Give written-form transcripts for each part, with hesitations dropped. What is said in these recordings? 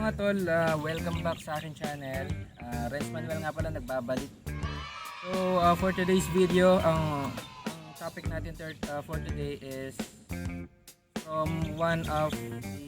mga tol, welcome back sa aking channel. Renz Manuel nga pala nagbabalik. So for today's video, ang topic natin for today is from one of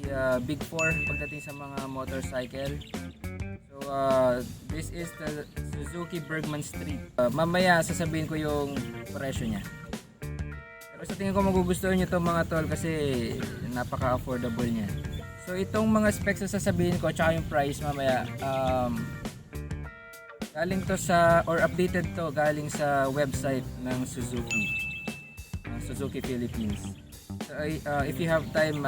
the big four pagdating sa mga motorcycle. So this is the Suzuki Bergman Street. Mamaya sasabihin ko yung presyo niya. Pero sa tingin ko magugustuhan nyo to mga tol kasi napaka-affordable niya. So itong mga specs na sasabihin ko tsaka yung price mamaya galing to sa or updated to galing sa website ng Suzuki Philippines. So if you have time,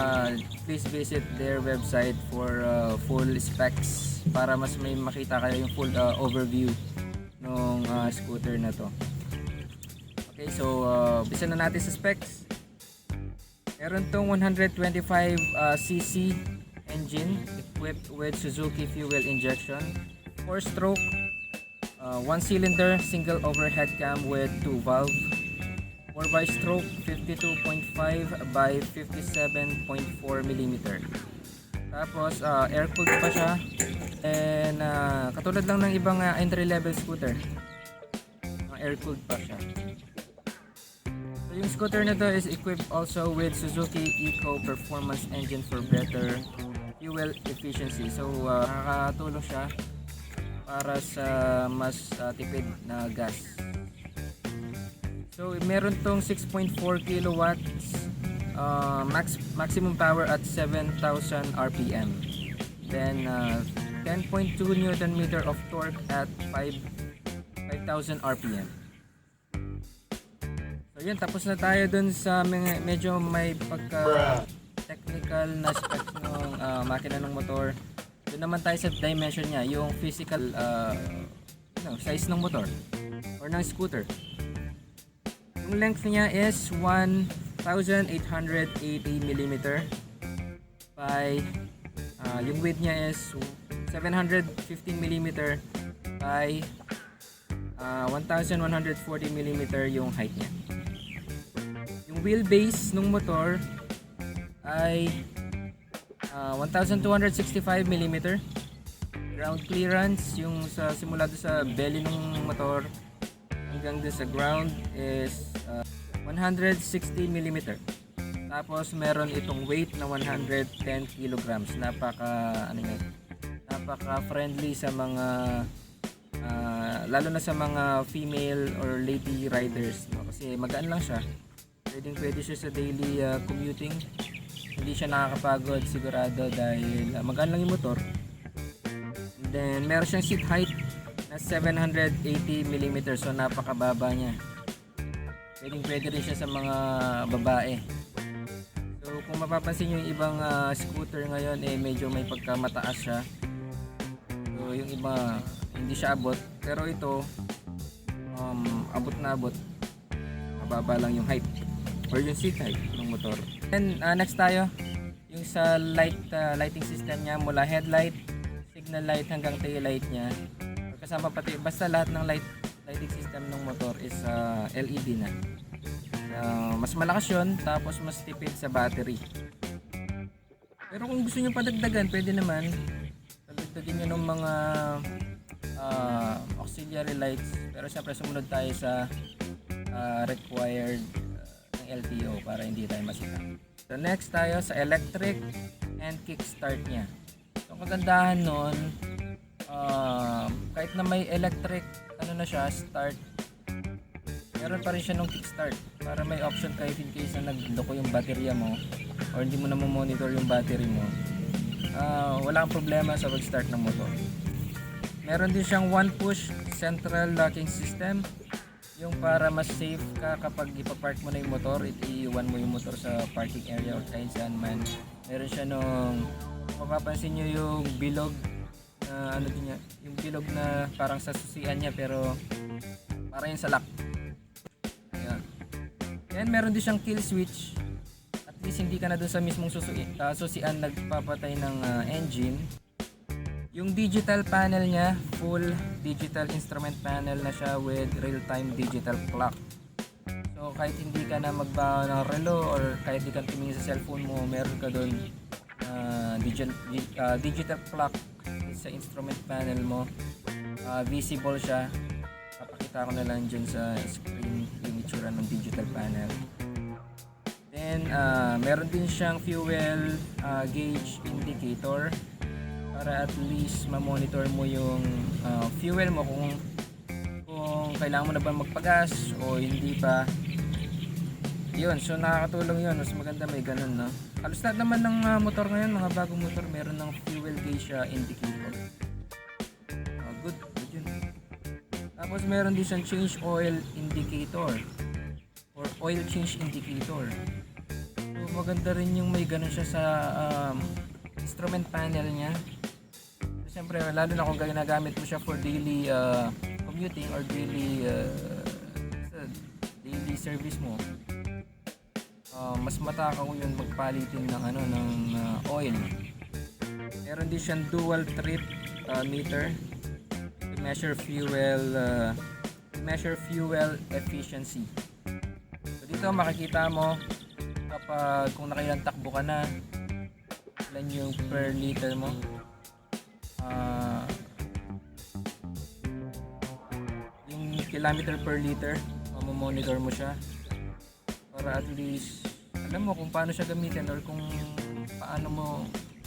please visit their website for full specs para mas may makita kayo yung full overview ng scooter na to. Okay, so bisa na natin sa specs. Meron tong 125cc engine equipped with Suzuki fuel injection, 4-stroke, 1-cylinder single overhead cam with 2 valve, 4x-stroke 52.5 by 57.4 mm. Tapos air-cooled pa siya and katulad lang ng ibang entry-level scooter, air-cooled pa siya. So yung scooter na to is equipped also with Suzuki Eco Performance Engine for better fuel efficiency. So nakakatulong siya para sa mas tipid na gas. So meron tong 6.4 kilowatts, maximum power at 7,000 RPM. Then 10.2 Newton meter of torque at 5,000 RPM. So yun, tapos na tayo dun sa medyo may pagka technical na specs ng makina ng motor. Doon naman tayo sa dimension niya, yung physical size ng motor or ng scooter. Yung length niya is 1,880 mm by yung width niya is 715 mm by 1,140 mm yung height niya. Yung wheelbase ng motor ay 1,265 mm. Ground clearance, yung sa simula doon sa belly ng motor hanggang doon sa ground is 160 mm. Tapos meron itong weight na 110 kilograms. Napaka friendly sa mga lalo na sa mga female or lady riders, no? Kasi magaan lang siya. Pwede siya sa daily commuting. Hindi siya nakakapagod sigurado dahil magaan lang yung motor. And then meron siyang seat height na 780 mm, so napakababa niya. Pwede rin siya sa mga babae. So kung mapapansin nyo yung ibang scooter ngayon medyo may pagkamataas siya. So yung iba hindi siya abot, pero ito abot na abot. Mababa lang yung height or yung seat height ng motor. And next tayo yung sa lighting system niya, mula headlight, signal light hanggang tail light niya. Kasama pati basta lahat ng lighting system ng motor is LED na. Mas malakas yun, tapos mas tipid sa battery. Pero kung gusto niyo padagdagan, pwede naman dagdagin niyo ng mga auxiliary lights. Pero syempre sumunod tayo sa required ng LTO para hindi tayo masita. So next tayo sa electric and kickstart niya. So kagandahan nun, kahit na may electric na siya, start, meron pa rin siya nung kickstart para may option kahit in case na nagloko yung baterya mo or hindi mo na monitor yung battery mo, wala kang problema sa pag-start ng motor. Meron din siyang one push central locking system, yung para mas safe ka kapag ipapark mo na yung motor, iiwan mo yung motor sa parking area or kahit saan man. Meron siya nung mapapansin nyo yung bilog na yung bilog na parang sa susian niya pero parang yung sa lock. Ayan. Then meron din siyang kill switch, at least hindi ka na doon sa mismong susian nagpapatay ng engine. Yung digital panel niya, full digital instrument panel na siya with real-time digital clock. So kahit hindi ka na magbawa ng relo or kahit di ka tumingin sa cellphone mo, meron ka doon digital clock sa instrument panel mo. Visible siya. Papakita ko na lang dyan sa screen yung itsura ng digital panel. Then meron din siyang fuel gauge indicator para at least ma-monitor mo yung fuel mo kung kailangan mo na ba magpagas o hindi pa. Yun, so nakakatulong yun. Mas maganda may ganun, no? Halos lahat naman ng motor ngayon, mga bagong motor, meron ng fuel gauge indicator. Good yun. Tapos meron din siyang change oil indicator or oil change indicator. So maganda rin yung may ganun siya sa instrument panel niya. So, siyempre, lalo na kung ginagamit mo siya for daily commuting or daily service mo. Mas matakaw yun magpalitin ng oil. Meron din siyang dual trip meter to measure fuel efficiency. So dito makikita mo kapag kung nakailang takbo ka na, ilan yung per liter mo. Yung kilometer per liter, monitor mo siya para at least alam mo kung paano siya gamitin or kung paano mo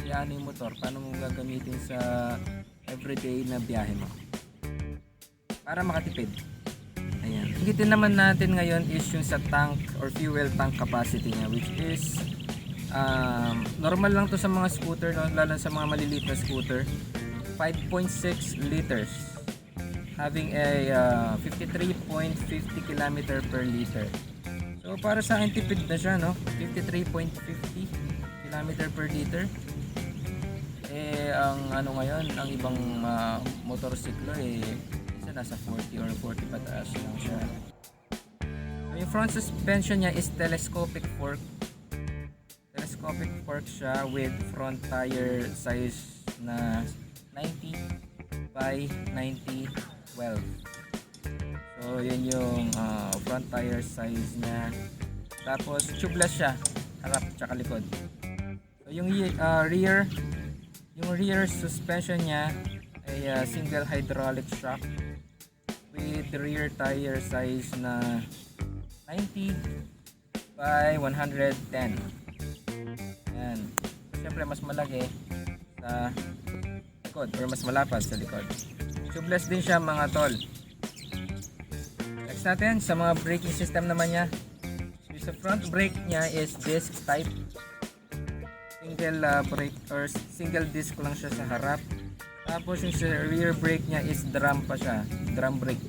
iano yung motor, paano mo gagamitin sa everyday na biyahe mo para makatipid. Ayan. Higitin naman natin ngayon is yung sa tank or fuel tank capacity niya, which is normal lang to sa mga scooter, no? Lalo sa mga maliliit na scooter. 5.6 liters having a 53.50 km per liter. So para sa akin tipid na siya, no? 53.50 km per liter. Ang ngayon, ang ibang motorsiklo isa nasa 40 or 40 pataas lang siya. So yung front suspension niya is telescopic fork. Telescopic fork siya with front tire size na 90 by 90 12. So yun yung front tire size niya. Tapos tubeless siya, harap tsaka likod. So yung rear suspension niya ay single hydraulic shock with rear tire size na 90 by 110. Yan. Siyempre mas malaki sa likod or mas malapad sa likod. Tubeless din siya mga tol. Next natin sa mga braking system naman niya. So, sa front brake niya is disc type. Single brake or single disc lang siya sa harap. Tapos yung sa rear brake niya is drum pa siya, drum brake.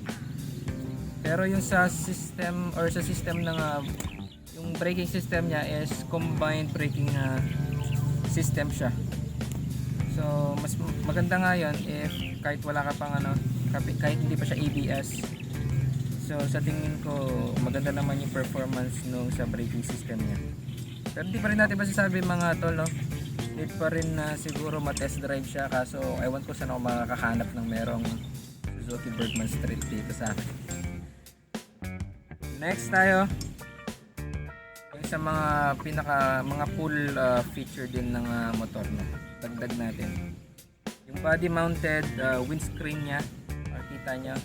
Pero yung sa system or sa system ng yung braking system niya is combined braking system siya. So mas maganda nga yun if kahit wala ka pang kahit hindi pa siya ABS. So sa tingin ko maganda naman yung performance nung sa braking system niya. Pero di pa rin natin masasabi mga tol, no? Need pa rin na siguro ma-test drive siya, kaso ewan ko saan ako makakahanap ng merong Suzuki Bergman Street dito sa akin. Next tayo yung sa mga full feature din ng motor, no? Dagdag natin yung body mounted windscreen niya. Makita nyo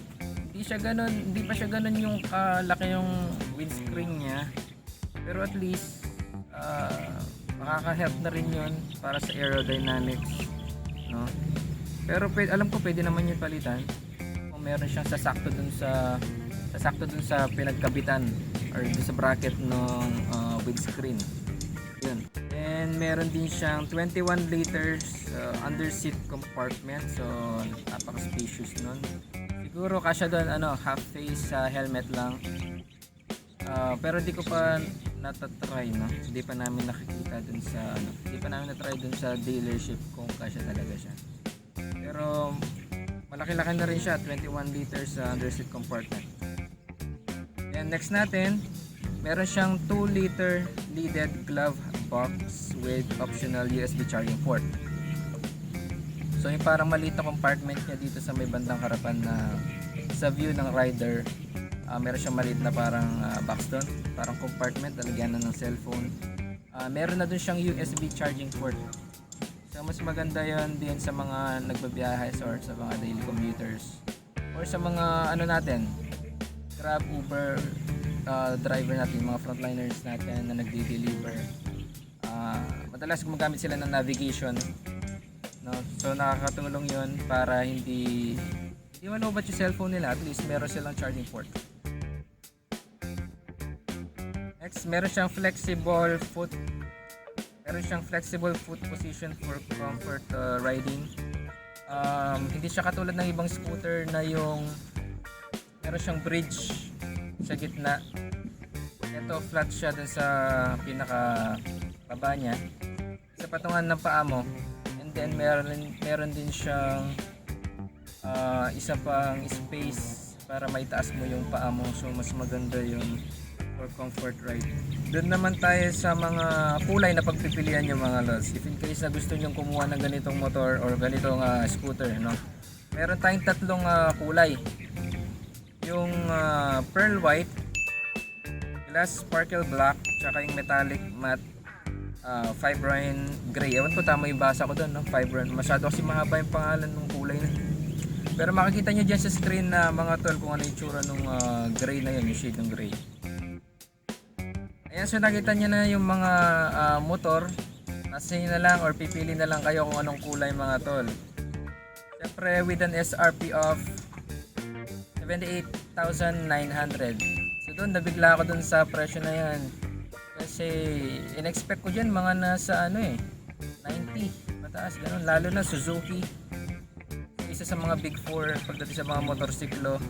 hindi pa siya ganun yung kalaki yung windscreen niya, pero at least makaka-help na rin yun para sa aerodynamics, no? Pero alam ko pwede naman yun palitan kung meron siyang sasakto dun sa pinagkabitan or dun sa bracket ng windscreen. Yun. And meron din siyang 21 liters under seat compartment, so napaka-spacious nun. Siguro kasya doon half face helmet lang. Pero di ko pa natatry, no? Hindi pa namin nakikita dun sa hindi pa namin na-try dun sa dealership kung kasya talaga siya. Pero malaki-laki na rin siya, 21 liters under seat compartment. And next natin, meron siyang 2 liter leaded glove box with optional USB charging port. So yung parang maliit na compartment niya dito sa may bandang harapan na sa view ng rider. Meron siyang maliit na parang box doon, parang compartment, lalagyan na ng cellphone. Meron na doon siyang USB charging port. So So mas maganda yon din sa mga nagbabiyahe or sa mga daily commuters or sa mga ano natin, Grab, Uber driver natin, mga frontliners natin na nagde-deliver. Madalas gumagamit sila ng navigation, no? So nakakatulong yon para hindi malobat yung cellphone nila, at least meron silang charging port. Next, meron siyang flexible foot position for comfort riding. Hindi siya katulad ng ibang scooter na yung meron siyang bridge sa gitna. Ito flat siya dun sa pinaka baba niya, sa patungan ng paa mo, and then meron din siyang isa pang space para maitaas mo yung paa mo, so mas maganda yun for comfort ride. Doon naman tayo sa mga kulay na pagpipilian yung mga lods. If in case na gusto nyo kumuha ng ganitong motor or ganitong scooter, no? Meron tayong tatlong kulay. Yung pearl white, glass sparkle black, tsaka yung metallic matte fibrine gray. Ewan ko tama yung basa ko doon, no? Fibrine. Masyado kasi mahaba yung pangalan ng kulay na. Pero makikita nyo dyan sa screen na mga tol kung ano yung tsura ng gray na yun, yung shade ng gray. Ayan, so nakita nyo na yung mga motor. Nasa na lang or pipili na lang kayo kung anong kulay mga tol. Siyempre with an SRP of 78,900. So doon nabigla ako doon sa presyo na yan. Kasi in-expect ko dyan mga nasa 90 mataas ganun, lalo na Suzuki, isa sa mga big 4 pagdating sa mga motorsiklo.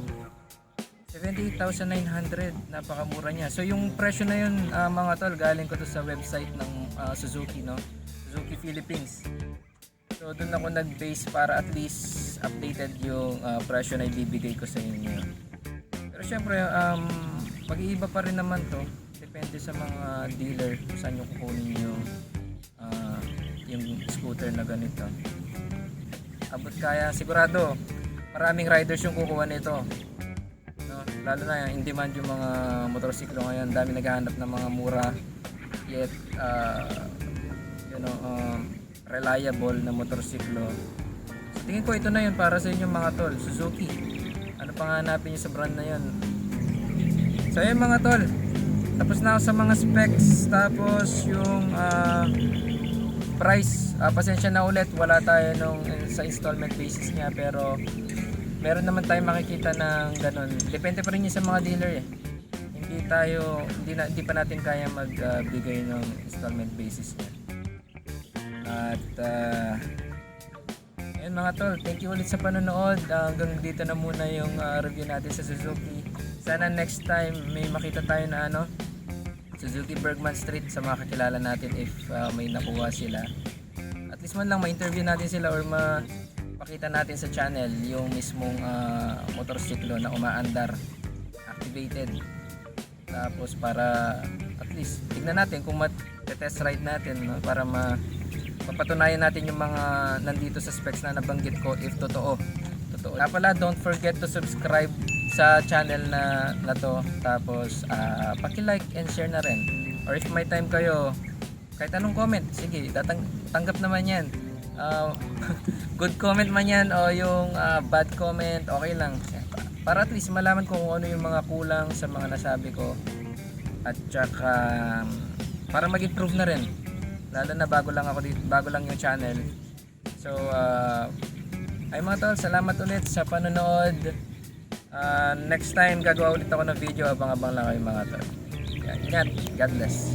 78,900, napakamura niya. So yung presyo na yun mga tol, galing ko to sa website ng Suzuki, no? Suzuki Philippines. So doon ako nag-base para at least updated yung presyo na ibibigay ko sa inyo. Pero syempre mag-iiba pa rin naman to, depende sa mga dealer kung saan nyo kukunin yung scooter na ganito. Abot kaya, sigurado maraming riders yung kukuha nito, no? Lalo na in demand yung mga motorsiklo ngayon. Dami naghahanap ng mga mura yet reliable na motorsiklo. So tingin ko ito na yun para sa inyo mga tol, Suzuki. Ano pang hanapin nyo sa brand na yun? So yun mga tol, tapos na ako sa mga specs, tapos yung price. Pasensya na ulit, wala tayo sa installment basis niya, pero meron naman tayong makikita ng ganun. Depende pa rin yun sa mga dealer eh. Hindi pa natin kaya magbigay ng installment basis niya. At ayun mga tol, thank you ulit sa panonood. Hanggang dito na muna yung review natin sa Suzuki. Sana next time may makita tayo na Suzuki Bergman Street sa mga kakilala natin if may nakuha sila. At least man lang ma-interview natin sila or mapakita natin sa channel yung mismong motorsiklo na umaandar, activated. Tapos para at least tignan natin kung test ride natin, no? Para mapatunayan natin yung mga nandito sa specs na nabanggit ko if totoo. Kaya pala, don't forget to subscribe sa channel na to. Tapos paki-like and share na rin. Or if may time kayo, kahit anong comment, sige, tanggap naman yan. Good comment man yan o yung bad comment, okay lang. Para at least malaman ko kung ano yung mga kulang sa mga nasabi ko. At saka para mag-improve na rin. Lalo na bago lang yung channel. So ay mga tol, salamat ulit sa panonood. Next time gagawa ulit ako ng video, abang-abang lang kayo mga tol. Ingat, God bless.